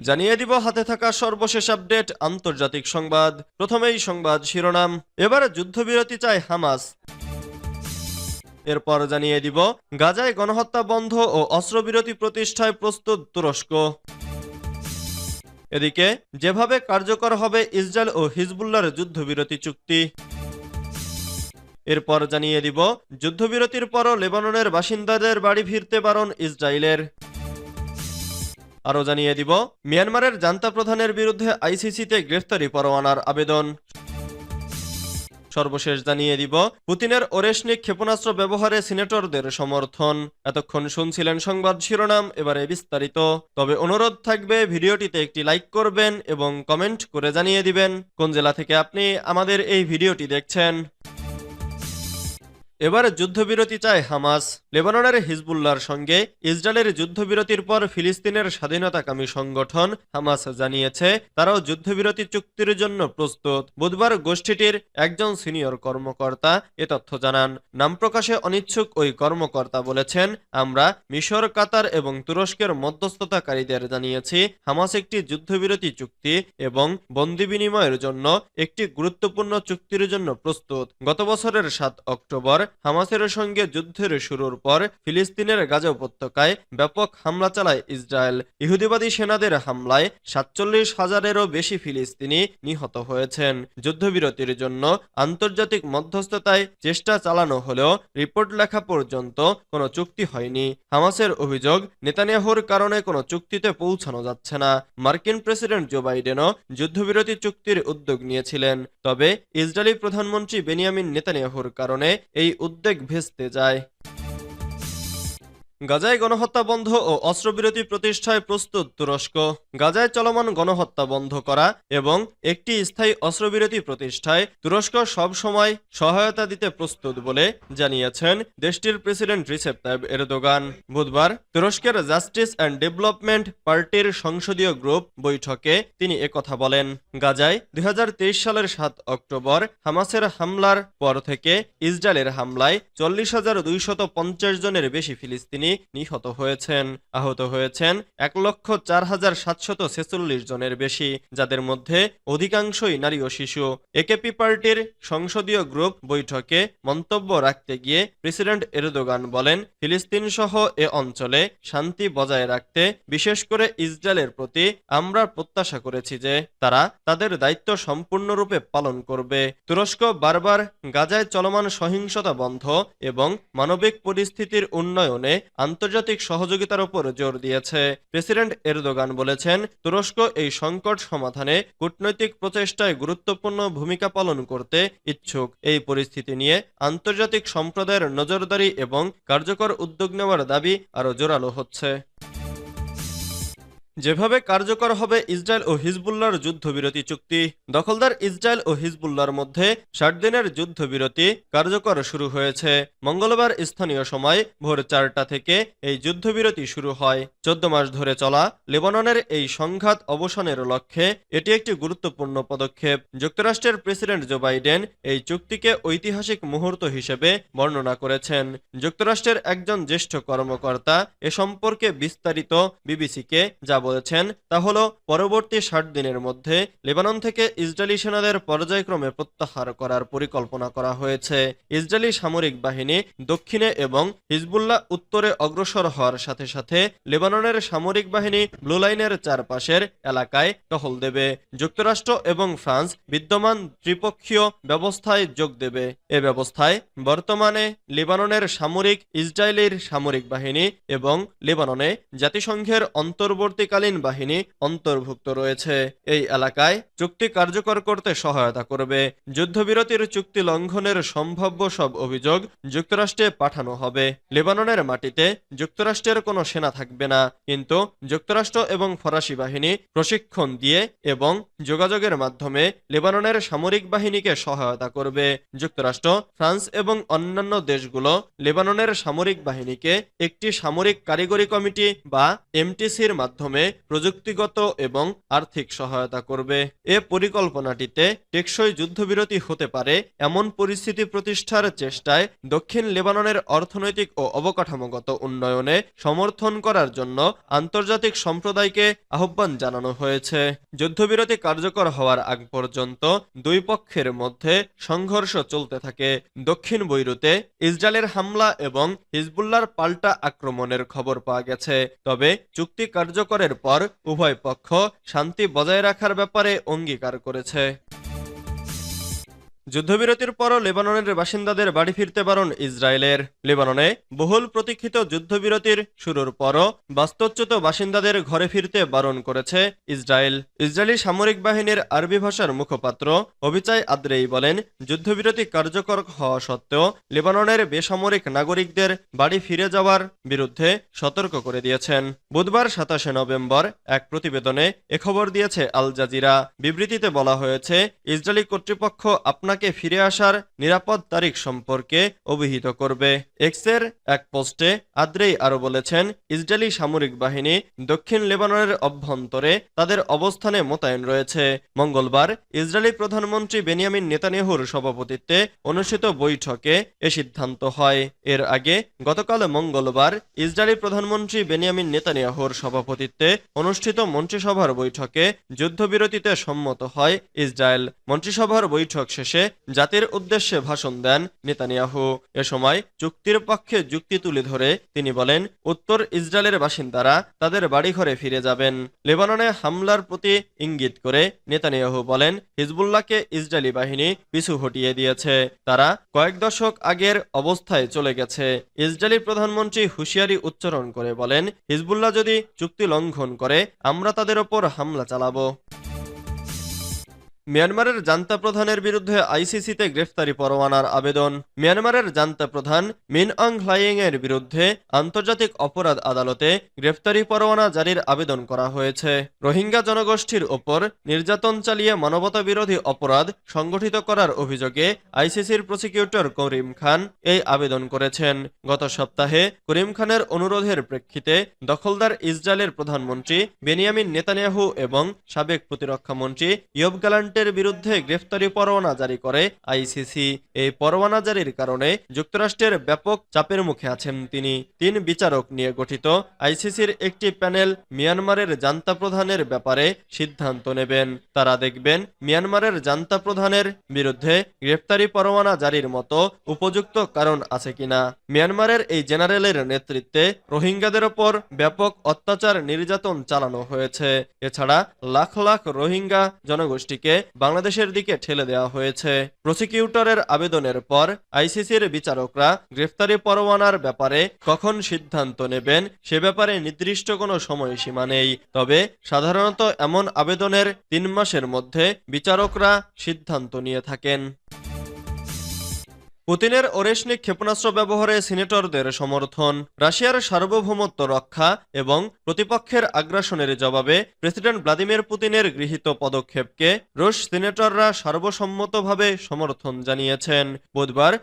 জানিয়ে দিব হাতে থাকা সর্বশেষ আপডেট আন্তর্জাতিক সংবাদ। প্রথমেই সংবাদ শিরোনাম। এবারে যুদ্ধবিরতি চায় হামাস। এরপর জানিয়ে দিব গাজায় গণহত্যা বন্ধ ও অস্ত্রবিরতি প্রতিষ্ঠায় প্রস্তুত তুরস্ক। এদিকে যেভাবে কার্যকর হবে ইসরায়েল ও হিজবুল্লাহর যুদ্ধবিরতি চুক্তি। এরপর জানিয়ে দিব যুদ্ধবিরতির পরও লেবাননের বাসিন্দাদের বাড়ি ফিরতে বারণ ইসরায়েলের। আরও জানিয়ে দিব মিয়ানমারের জান্তা প্রধানের বিরুদ্ধে আইসিসিতে গ্রেফতারি পরোয়ানার আবেদন। সর্বশেষ জানিয়ে দিব পুতিনের ওরেশনিক ক্ষেপণাস্ত্র ব্যবহারে সিনেটরদের সমর্থন। এতক্ষণ শুনছিলেন সংবাদ শিরোনাম, এবারে বিস্তারিত। তবে অনুরোধ থাকবে ভিডিওটিতে একটি লাইক করবেন এবং কমেন্ট করে জানিয়ে দিবেন কোন জেলা থেকে আপনি আমাদের এই ভিডিওটি দেখছেন। এবারে যুদ্ধবিরতি চায় হামাস। লেবাননের হিজবুল্লাহর সঙ্গে ইসরায়েলের যুদ্ধবিরতির পর ফিলিস্তিনের স্বাধীনতাকামী সংগঠন হামাস জানিয়েছে তারাও যুদ্ধবিরতি চুক্তির জন্য প্রস্তুত। বুধবার গোষ্ঠীটির একজন সিনিয়র কর্মকর্তা এ তথ্য জানান। নাম প্রকাশে অনিচ্ছুক ওই কর্মকর্তা বলেছেন, আমরা মিশর, কাতার এবং তুরস্কের মধ্যস্থতাকারীদের জানিয়েছি হামাস একটি যুদ্ধবিরতি চুক্তি এবং বন্দি বিনিময়ের জন্য একটি গুরুত্বপূর্ণ চুক্তির জন্য প্রস্তুত। গত বছরের ৭ অক্টোবর হামাসের সঙ্গে যুদ্ধের শুরুর পর ফিলিস্তিনের গাজা উপত্যকায় ব্যাপক হামলা চালায় ইসরায়েল। ইহুদিবাদী সেনাদের হামলায় ৪৭,০০০-এরও বেশি ফিলিস্তিনি নিহত হয়েছেন। যুদ্ধবিরতির জন্য আন্তর্জাতিক মধ্যস্থতায় চেষ্টা চালানো হলেও রিপোর্ট লেখা পর্যন্ত কোনো চুক্তি হয়নি। হামাসের অভিযোগ, নেতানিয়াহুর কারণে কোনো চুক্তিতে পৌঁছানো যাচ্ছে না। মার্কিন প্রেসিডেন্ট জো বাইডেনও যুদ্ধবিরতি চুক্তির উদ্যোগ নিয়েছিলেন, তবে ইসরায়েলি প্রধানমন্ত্রী বেনিয়ামিন নেতানিয়াহুর কারণে এই উদ্যোগ ভেস্তে যায়। গাজায় গণহত্যা বন্ধ ও অস্ত্রবিরতি প্রতিষ্ঠায় প্রস্তুত তুরস্ক। গাজায় চলমান গণহত্যা বন্ধ করা এবং একটি স্থায়ী অস্ত্রবিরতি প্রতিষ্ঠায় তুরস্ক সব সময় সহায়তা দিতে প্রস্তুত বলে জানিয়েছেন দেশটির প্রেসিডেন্ট রিসেপ তাইব এরদোগান। বুধবার তুরস্কের জাস্টিস অ্যান্ড ডেভেলপমেন্ট পার্টির সংসদীয় গ্রুপ বৈঠকে তিনি একথা বলেন। গাজায় ২০২৩ সালের ৭ অক্টোবর হামাসের হামলার পর থেকে ইসরায়েলের হামলায় ৪০,২৫০ জনের বেশি ফিলিস্তিনি নিহত হয়েছেন। আহত হয়েছেন ১,০৪,৭৪৬ জনের বেশি, যাদের মধ্যে অধিকাংশই নারী ও শিশু। একেপি পার্টির সংসদীয় গ্রুপ বৈঠকে মন্তব্য রাখতে গিয়ে প্রেসিডেন্ট এরদোগান বলেন, ফিলিস্তিন সহ এ অঞ্চলে শান্তি বজায় রাখতে বিশেষ করে ইসরায়েলের প্রতি আমরা প্রত্যাশা করেছি যে তারা তাদের দায়িত্ব সম্পূর্ণরূপে পালন করবে। তুরস্ক বারবার গাজায় চলমান সহিংসতা বন্ধ এবং মানবিক পরিস্থিতির উন্নয়নে আন্তর্জাতিক সহযোগিতার উপর জোর দিয়েছে। প্রেসিডেন্ট এরদোগান বলেছেন, তুরস্ক এই সংকট সমাধানে কূটনৈতিক প্রচেষ্টায় গুরুত্বপূর্ণ ভূমিকা পালন করতে ইচ্ছুক। এই পরিস্থিতি নিয়ে আন্তর্জাতিক সম্প্রদায়ের নজরদারি এবং কার্যকর উদ্যোগ নেওয়ার দাবি আরও জোরালো হচ্ছে। যেভাবে কার্যকর হবে ইসরায়েল ও হিজবুল্লাহর যুদ্ধবিরতি চুক্তি। দখলদার ইসরায়েল ও হিজবুল্লাহর মধ্যে ৬০ দিনের যুদ্ধবিরতি কার্যকর শুরু হয়েছে। মঙ্গলবার স্থানীয় সময় ভোর ৪টা থেকে এই যুদ্ধবিরতি শুরু হয়। ১৪ মাস ধরে চলা লেবাননের এই সংঘাত অবসানের লক্ষ্যে এটি একটি গুরুত্বপূর্ণ পদক্ষেপ। যুক্তরাষ্ট্রের প্রেসিডেন্ট জো বাইডেন এই চুক্তিকে ঐতিহাসিক মুহূর্ত হিসেবে বর্ণনা করেছেন। যুক্তরাষ্ট্রের একজন জ্যেষ্ঠ কর্মকর্তা এ সম্পর্কে বিস্তারিত বিবিসিকে যা বলেছেন তা হলো, পরবর্তী ৬০ দিনের মধ্যে লেবানন থেকে ইসরায়েলি সেনাদের পর্যায়ক্রমে প্রত্যাহার করার পরিকল্পনা করা হয়েছে। ইসরায়েলি সামরিক বাহিনী দক্ষিণে এবং হিজবুল্লাহ উত্তরে অগ্রসর হওয়ার সাথে সাথে লেবাননের সামরিক বাহিনী ব্লু লাইনের চারপাশের এলাকায় টহল দেবে। যুক্তরাষ্ট্র এবং ফ্রান্স বিদ্যমান ত্রিপক্ষীয় ব্যবস্থায় যোগ দেবে। এ ব্যবস্থায় বর্তমানে লেবাননের সামরিক, ইসরায়েলের সামরিক বাহিনী এবং লেবাননে জাতিসংঘের অন্তর্বর্তীকালীন বাহিনী অন্তর্ভুক্ত রয়েছে। এই এলাকায় চুক্তি কার্যকর করতে সহায়তা করবে। যুদ্ধবিরতির চুক্তি লঙ্ঘনের সম্ভাব্য সব অভিযোগ যুক্তরাষ্ট্রে পাঠানো হবে। লেবাননের মাটিতে যুক্তরাষ্ট্রের কোনো সেনা থাকবে না, কিন্তু যুক্তরাষ্ট্র এবং ফরাসি বাহিনী প্রশিক্ষণ দিয়ে এবং যোগাযোগের মাধ্যমে লেবাননের সামরিক বাহিনীকে সহায়তা করবে। যুক্তরাষ্ট্র, ফ্রান্স এবং অন্যান্য দেশগুলো লেবাননের সামরিক বাহিনীকে একটি সামরিক কারিগরি কমিটি বা এমটিসির মাধ্যমে মাধ্যমে প্রযুক্তিগত এবং আর্থিক সহায়তা করবে। এ পরিকল্পনাটিতে টেকসই যুদ্ধবিরতি হতে পারে এমন পরিস্থিতি প্রতিষ্ঠার চেষ্টায় দক্ষিণ লেবাননের অর্থনৈতিক ও অবকাঠামোগত উন্নয়নে সমর্থন করার জন্য আন্তর্জাতিক সম্প্রদায়কে আহ্বান জানানো হয়েছে। যুদ্ধবিরতি কার্যকর হওয়ার আগ পর্যন্ত দুই পক্ষের মধ্যে সংঘর্ষ চলতে থাকে। দক্ষিণ বৈরুতে ইসরায়েলের হামলা এবং হিজবুল্লাহর পাল্টা আক্রমণের খবর পাওয়া গেছে। তবে চুক্তি কার্যকরের পর উভয় পক্ষ শান্তি বজায় রাখার ব্যাপারে অঙ্গীকার করেছে। যুদ্ধবিরতির পরও লেবাননের বাসিন্দাদের বাড়ি ফিরতে বারণ ইসরায়েলের। লেবাননে বহুল প্রতীক্ষিত যুদ্ধবিরতির শুরুর পরও বাস্তুচ্যুত বাসিন্দাদের ঘরে ফিরতে বারণ করেছে ইসরায়েল। ইসরায়েলি সামরিক বাহিনীর আরবি ভাষার মুখপাত্র অভিচাই আদ্রেই বলেন, যুদ্ধবিরতি কার্যকর হওয়া সত্ত্বেও লেবাননের বেসামরিক নাগরিকদের বাড়ি ফিরে যাওয়ার বিরুদ্ধে সতর্ক করে দিয়েছেন। বুধবার 27 নভেম্বর এক প্রতিবেদনে এ খবর দিয়েছে আল জাজিরা। বিবৃতিতে বলা হয়েছে, ইসরায়েলি কর্তৃপক্ষ আপনাকে ফিরে আসার নিরাপদ তারিখ সম্পর্কে অভিহিত করবে। এক্সের এক পোস্টে আদ্রেই আরো বলেছেন, ইসরায়েলি সামরিক বাহিনী দক্ষিণ লেবাননের অভ্যন্তরে তাদের অবস্থানে মোতায়েন রয়েছে। মঙ্গলবার ইসরায়েলি প্রধানমন্ত্রী বেনিয়ামিন নেতানিয়াহুর সভাপতিত্বে অনুষ্ঠিত বৈঠকে এ সিদ্ধান্ত হয়। এর আগে গতকাল মঙ্গলবার ইসরায়েলি প্রধানমন্ত্রী বেনিয়ামিন নেতানিয়াহুর সভাপতিত্বে অনুষ্ঠিত মন্ত্রিসভার বৈঠকে যুদ্ধবিরতিতে সম্মত হয় ইসরায়েল। মন্ত্রিসভার বৈঠক শেষে জাতির উদ্দেশ্যে ভাষণ দেন নেতানিয়াহু। এ সময় চুক্তির পক্ষে যুক্তি তুলে ধরে তিনি বলেন, উত্তর ইসরায়েলের বাসিন্দারা তাদের বাড়িঘরে ফিরে যাবেন। লেবাননে হামলার প্রতি ইঙ্গিত করে নেতানিয়াহু বলেন, হিজবুল্লাহকে ইসরায়েলি বাহিনী পিছু হটিয়ে দিয়েছে। তারা কয়েক দশক আগের অবস্থায় চলে গেছে। ইসরায়েলি প্রধানমন্ত্রী হুঁশিয়ারি উচ্চারণ করে বলেন, হিজবুল্লাহ যদি চুক্তি লঙ্ঘন করে আমরা তাদের ওপর হামলা চালাবো। মিয়ানমারের জান্তা প্রধানের বিরুদ্ধে আইসিসিতে গ্রেফতারি পরোয়ানার আবেদন। মিয়ানমারের জান্তা প্রধান মিন অং হ্লাইং এর বিরুদ্ধে আন্তর্জাতিক অপরাধ আদালতে গ্রেফতারি পরোয়ানা জারির আবেদন করা হয়েছে। রোহিঙ্গা জনগোষ্ঠীর ওপর নির্যাতন চালিয়ে মানবতা বিরোধী অপরাধ সংগঠিত করার অভিযোগে আইসিসির প্রসিকিউটর করিম খান এই আবেদন করেছেন। গত সপ্তাহে করিম খানের অনুরোধের প্রেক্ষিতে দখলদার ইসরায়েলের প্রধানমন্ত্রী বেনিয়ামিন নেতানিয়াহু এবং সাবেক প্রতিরক্ষা মন্ত্রী ইয়োব গ্যালান্ট এর বিরুদ্ধে গ্রেফতারি পরোয়ানা জারি করে আইসিসি। এই পরোয়ানা জারির কারণে যুক্তরাষ্ট্রের ব্যাপক চাপের মুখে আছেন তিনি। 3 বিচারক নিয়ে গঠিত আইসিসির একটি প্যানেল মিয়ানমারের জান্তা প্রধানের ব্যাপারে সিদ্ধান্ত নেবেন। তারা দেখবেন মিয়ানমারের জান্তা প্রধানের বিরুদ্ধে গ্রেফতারি পরোয়ানা জারির মতো উপযুক্ত কারণ আছে কিনা। মিয়ানমারের এই জেনারেলের নেতৃত্বে রোহিঙ্গাদের ওপর ব্যাপক অত্যাচার নির্যাতন চালানো হয়েছে। এছাড়া লাখ লাখ রোহিঙ্গা জনগোষ্ঠীকে বাংলাদেশের দিকে ঠেলে দেওয়া হয়েছে। প্রসিকিউটরের আবেদনের পর আইসিসির বিচারকরা গ্রেফতারি পরোয়ানার ব্যাপারে কখন সিদ্ধান্ত নেবেন সে ব্যাপারে নির্দিষ্ট কোনো সময়সীমা নেই। তবে সাধারণত এমন আবেদনের 3 মাসের মধ্যে বিচারকরা সিদ্ধান্ত নিয়ে থাকেন। পুতিনের ওরেশনিক ক্ষেপণাস্ত্র ব্যবহারে সিনেটরদের সমর্থন। রাশিয়ার সার্বভৌমত্ব রক্ষা এবং প্রতিপক্ষের আগ্রাসনের জবাবে প্রেসিডেন্ট ভ্লাদিমির পুতিনের গৃহীত পদক্ষেপকে রুশ সিনেটররা সর্বসম্মতভাবে সমর্থন জানিয়েছেন। বুধবার